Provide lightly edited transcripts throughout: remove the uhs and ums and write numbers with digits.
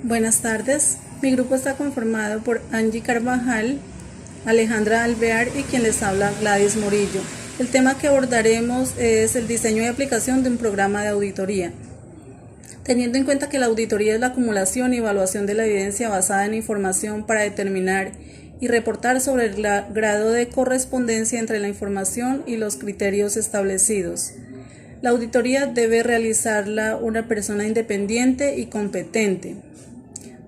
Buenas tardes, mi grupo está conformado por Angie Carvajal, Alejandra Alvear y quien les habla Gladys Morillo. El tema que abordaremos es el diseño y aplicación de un programa de auditoría. Teniendo en cuenta que la auditoría es la acumulación y evaluación de la evidencia basada en información para determinar y reportar sobre el grado de correspondencia entre la información y los criterios establecidos. La auditoría debe realizarla una persona independiente y competente.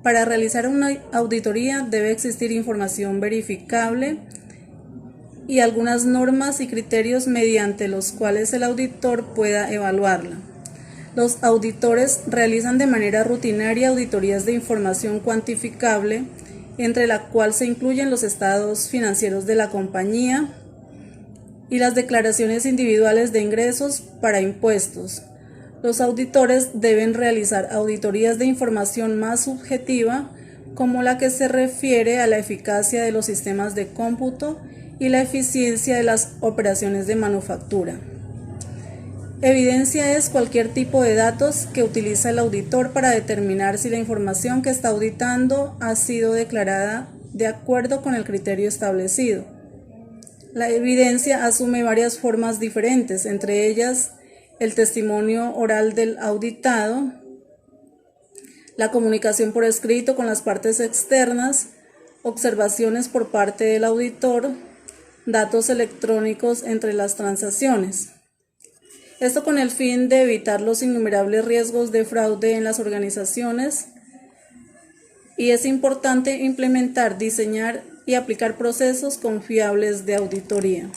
Para realizar una auditoría debe existir información verificable y algunas normas y criterios mediante los cuales el auditor pueda evaluarla. Los auditores realizan de manera rutinaria auditorías de información cuantificable, entre la cual se incluyen los estados financieros de la compañía y las declaraciones individuales de ingresos para impuestos. Los auditores deben realizar auditorías de información más subjetiva, como la que se refiere a la eficacia de los sistemas de cómputo y la eficiencia de las operaciones de manufactura. Evidencia es cualquier tipo de datos que utiliza el auditor para determinar si la información que está auditando ha sido declarada de acuerdo con el criterio establecido. La evidencia asume varias formas diferentes, entre ellas el testimonio oral del auditado, la comunicación por escrito con las partes externas, observaciones por parte del auditor, datos electrónicos entre las transacciones. Esto con el fin de evitar los innumerables riesgos de fraude en las organizaciones, y es importante implementar, diseñar y aplicar procesos confiables de auditoría.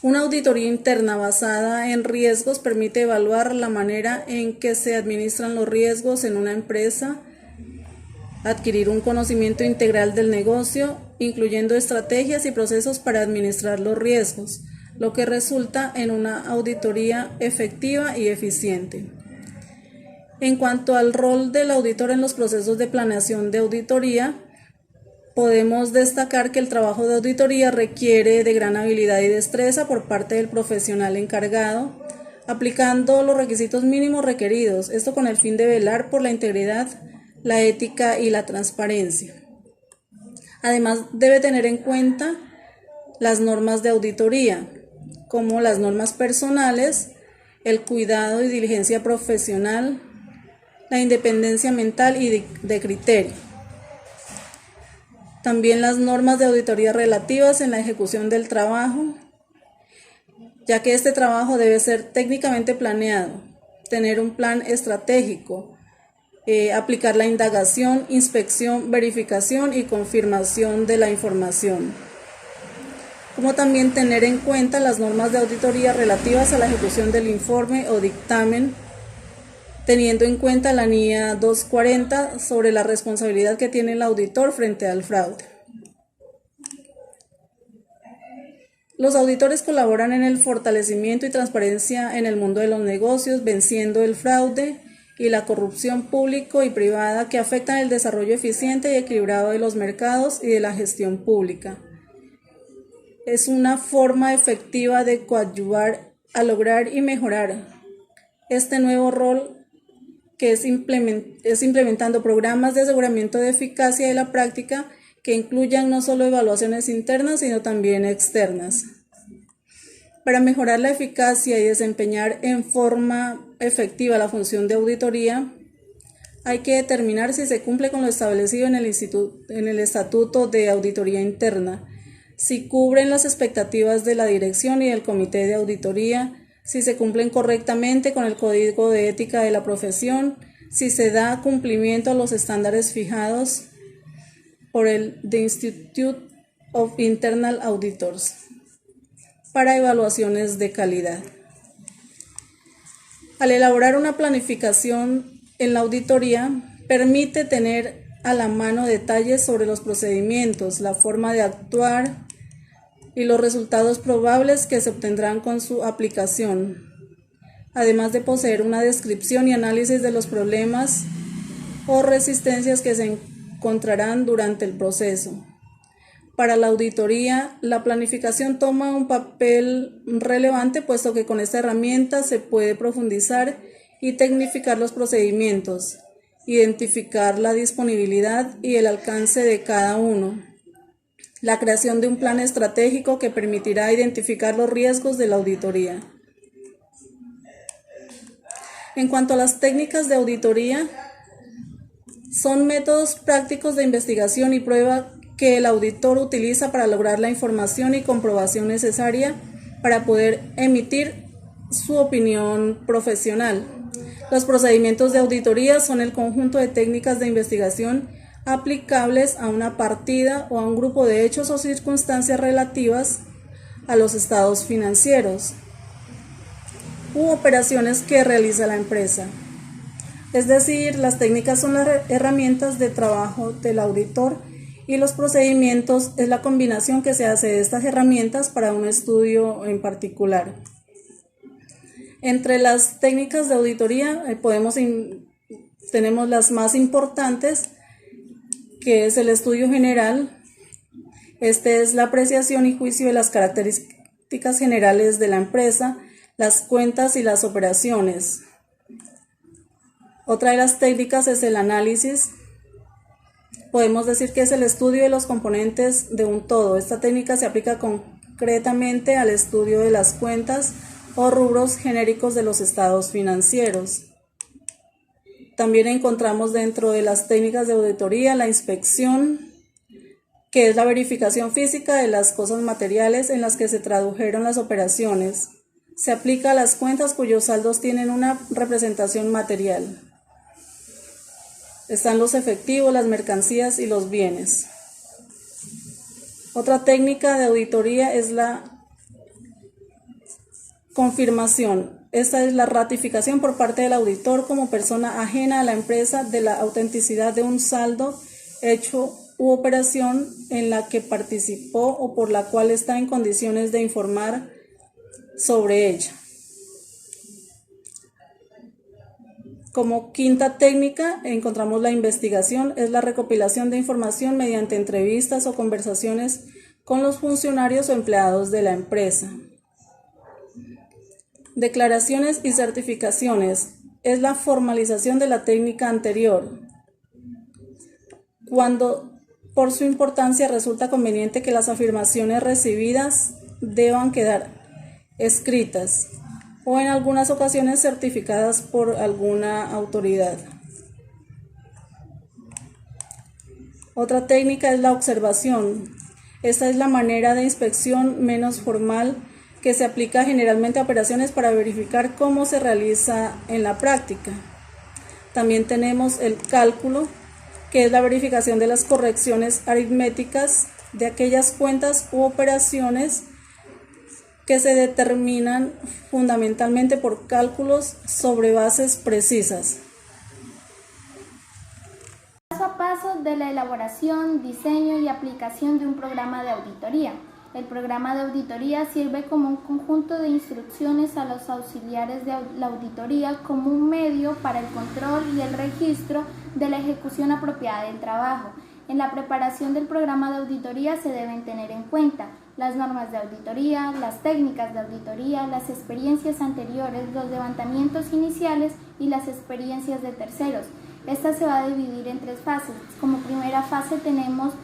Una auditoría interna basada en riesgos permite evaluar la manera en que se administran los riesgos en una empresa, adquirir un conocimiento integral del negocio, incluyendo estrategias y procesos para administrar los riesgos, lo que resulta en una auditoría efectiva y eficiente. En cuanto al rol del auditor en los procesos de planeación de auditoría, podemos destacar que el trabajo de auditoría requiere de gran habilidad y destreza por parte del profesional encargado, aplicando los requisitos mínimos requeridos, esto con el fin de velar por la integridad, la ética y la transparencia. Además, debe tener en cuenta las normas de auditoría, como las normas personales, el cuidado y diligencia profesional, la independencia mental y de criterio. También las normas de auditoría relativas en la ejecución del trabajo, ya que este trabajo debe ser técnicamente planeado, tener un plan estratégico, aplicar la indagación, inspección, verificación y confirmación de la información, como también tener en cuenta las normas de auditoría relativas a la ejecución del informe o dictamen, teniendo en cuenta la NIA 240 sobre la responsabilidad que tiene el auditor frente al fraude. Los auditores colaboran en el fortalecimiento y transparencia en el mundo de los negocios, venciendo el fraude y la corrupción público y privada que afectan el desarrollo eficiente y equilibrado de los mercados y de la gestión pública. Es una forma efectiva de coadyuvar a lograr y mejorar este nuevo rol, que es implementando programas de aseguramiento de eficacia de la práctica que incluyan no solo evaluaciones internas, sino también externas. Para mejorar la eficacia y desempeñar en forma efectiva la función de auditoría, hay que determinar si se cumple con lo establecido en el Estatuto de Auditoría Interna, si cubren las expectativas de la dirección y del Comité de Auditoría, si se cumplen correctamente con el Código de Ética de la profesión, si se da cumplimiento a los estándares fijados por el The Institute of Internal Auditors para evaluaciones de calidad. Al elaborar una planificación en la auditoría, permite tener a la mano detalles sobre los procedimientos, la forma de actuar y los resultados probables que se obtendrán con su aplicación, además de poseer una descripción y análisis de los problemas o resistencias que se encontrarán durante el proceso. Para la auditoría, la planificación toma un papel relevante, puesto que con esta herramienta se puede profundizar y tecnificar los procedimientos, identificar la disponibilidad y el alcance de cada uno, la creación de un plan estratégico que permitirá identificar los riesgos de la auditoría. En cuanto a las técnicas de auditoría, son métodos prácticos de investigación y prueba que el auditor utiliza para lograr la información y comprobación necesaria para poder emitir su opinión profesional. Los procedimientos de auditoría son el conjunto de técnicas de investigación aplicables a una partida o a un grupo de hechos o circunstancias relativas a los estados financieros u operaciones que realiza la empresa. Es decir, las técnicas son las herramientas de trabajo del auditor y los procedimientos es la combinación que se hace de estas herramientas para un estudio en particular. Entre las técnicas de auditoría tenemos las más importantes, que es el estudio general. Este es la apreciación y juicio de las características generales de la empresa, las cuentas y las operaciones. Otra de las técnicas es el análisis. Podemos decir que es el estudio de los componentes de un todo. Esta técnica se aplica concretamente al estudio de las cuentas o rubros genéricos de los estados financieros. También encontramos dentro de las técnicas de auditoría la inspección, que es la verificación física de las cosas materiales en las que se tradujeron las operaciones. Se aplica a las cuentas cuyos saldos tienen una representación material. Están los efectivos, las mercancías y los bienes. Otra técnica de auditoría es la confirmación. Esta es la ratificación por parte del auditor como persona ajena a la empresa de la autenticidad de un saldo, hecho u operación en la que participó o por la cual está en condiciones de informar sobre ella. Como quinta técnica encontramos la investigación, es la recopilación de información mediante entrevistas o conversaciones con los funcionarios o empleados de la empresa. Declaraciones y certificaciones, es la formalización de la técnica anterior. Cuando por su importancia resulta conveniente que las afirmaciones recibidas deban quedar escritas o en algunas ocasiones certificadas por alguna autoridad. Otra técnica es la observación. Esta es la manera de inspección menos formal que se aplica generalmente a operaciones para verificar cómo se realiza en la práctica. También tenemos el cálculo, que es la verificación de las correcciones aritméticas de aquellas cuentas u operaciones que se determinan fundamentalmente por cálculos sobre bases precisas. Paso a paso de la elaboración, diseño y aplicación de un programa de auditoría. El programa de auditoría sirve como un conjunto de instrucciones a los auxiliares de la auditoría como un medio para el control y el registro de la ejecución apropiada del trabajo. En la preparación del programa de auditoría se deben tener en cuenta las normas de auditoría, las técnicas de auditoría, las experiencias anteriores, los levantamientos iniciales y las experiencias de terceros. Esta se va a dividir en tres fases. Como primera fase tenemos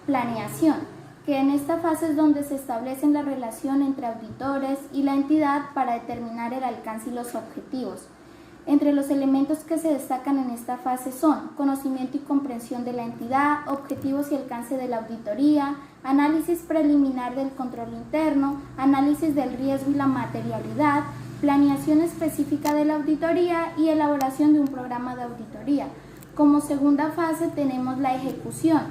planeación, que en esta fase es donde se establecen la relación entre auditores y la entidad para determinar el alcance y los objetivos. Entre los elementos que se destacan en esta fase son conocimiento y comprensión de la entidad, objetivos y alcance de la auditoría, análisis preliminar del control interno, análisis del riesgo y la materialidad, planeación específica de la auditoría y elaboración de un programa de auditoría. Como segunda fase tenemos la ejecución,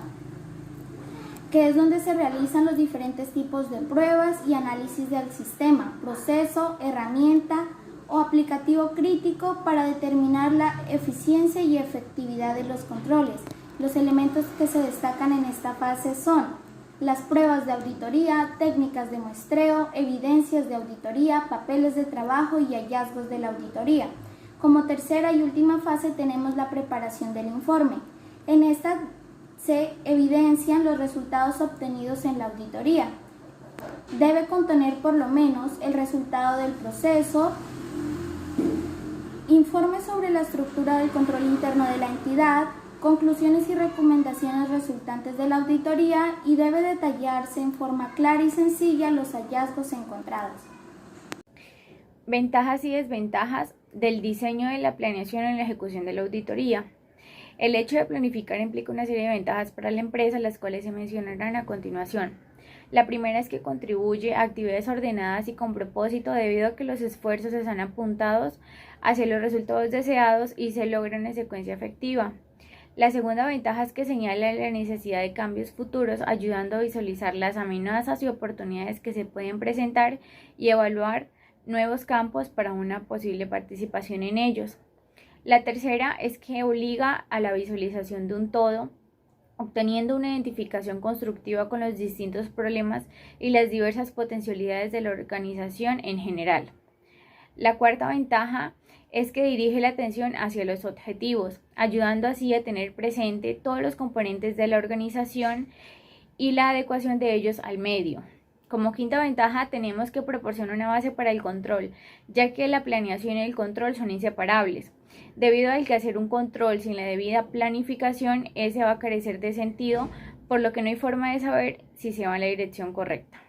que es donde se realizan los diferentes tipos de pruebas y análisis del sistema, proceso, herramienta o aplicativo crítico para determinar la eficiencia y efectividad de los controles. Los elementos que se destacan en esta fase son las pruebas de auditoría, técnicas de muestreo, evidencias de auditoría, papeles de trabajo y hallazgos de la auditoría. Como tercera y última fase tenemos la preparación del informe. En esta se evidencian los resultados obtenidos en la auditoría. Debe contener por lo menos el resultado del proceso, Informe sobre la estructura del control interno de la entidad, conclusiones y recomendaciones resultantes de la auditoría y debe detallarse en forma clara y sencilla los hallazgos encontrados. Ventajas y desventajas del diseño de la planeación en la ejecución de la auditoría. El hecho de planificar implica una serie de ventajas para la empresa, las cuales se mencionarán a continuación. La primera es que contribuye a actividades ordenadas y con propósito debido a que los esfuerzos están apuntados hacia los resultados deseados y se logran en secuencia efectiva. La segunda ventaja es que señala la necesidad de cambios futuros, ayudando a visualizar las amenazas y oportunidades que se pueden presentar y evaluar nuevos campos para una posible participación en ellos. La tercera es que obliga a la visualización de un todo, obteniendo una identificación constructiva con los distintos problemas y las diversas potencialidades de la organización en general. La cuarta ventaja es que dirige la atención hacia los objetivos, ayudando así a tener presente todos los componentes de la organización y la adecuación de ellos al medio. Como quinta ventaja tenemos que proporciona una base para el control, ya que la planeación y el control son inseparables. Debido al que hacer un control sin la debida planificación, ese va a carecer de sentido, por lo que no hay forma de saber si se va en la dirección correcta.